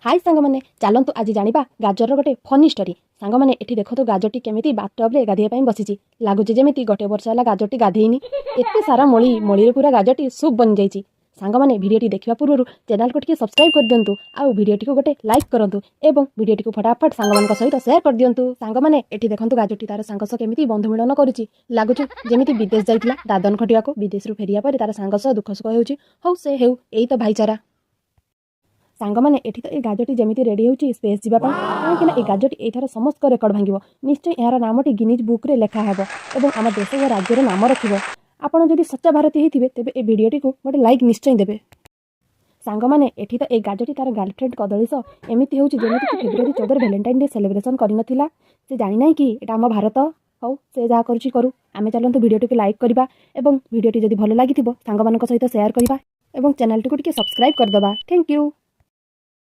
हाय सांग मैंने चलतु आज जाना गाजर गोटे फनी स्टोरी सांग मैंने एठी देखो गाजरटी केमी बाथटब गाधेया बसी लगुच जमी गोटे वर्ष है गाजरटी गाधेनी एत सारा मड़ी पूरा गाजरटी सूप बन जाइए सांग मैंने भिडियोटी देखा पूर्व चैनल को टिके सब्सक्राइब कर दिंतु आउ भिडियोटी को गोटे लाइक करूँ और भिडियोटी को फटाफट सांग सहित शेयर कर दिंतु सांग मैंने एठी देखो गाजरटी तार सांग केमी बंधु मिलन करुच्ची लगुच जमी विदेश जाइला दादन खटिया विदेश फेरिया पर तार सांग दुख सुख हो से हो यही तो भाईचारा सांग मैंने एठी तो ये गाजरटी जमी रेडी होची स्पेस जीवाई कहीं ये गाजरटी एथर समस्त रेकर्ड भांगिबो निश्चय यार नामटी गिनीज बुक रे लेखा हेबो एवं आम देश और राज्यर नाम रखिबो आपण जदि सच्चा भारतीय होइथिबे तेबे ए भिडियोटी को गोटे लाइक निश्चय देबे सांग मैंने एठी तो ये गाजरटी तार गर्लफ्रेंड कदली सह एमती होची जेमिति कि फेब्रुआरी 14 वैलेंटाइन डे सेलिब्रेशन करि नथिला से जानि नै कि एटा हम भारत हौ से जा करूची करू आमे चलंतु भिडियोटी को लाइक करबा एवं भिडियोटी जदि भलो लागिथिबो सांग मानक सहित शेयर करबा एवं चैनल को टिके सब्सक्राइब कर दबा थैंक यू।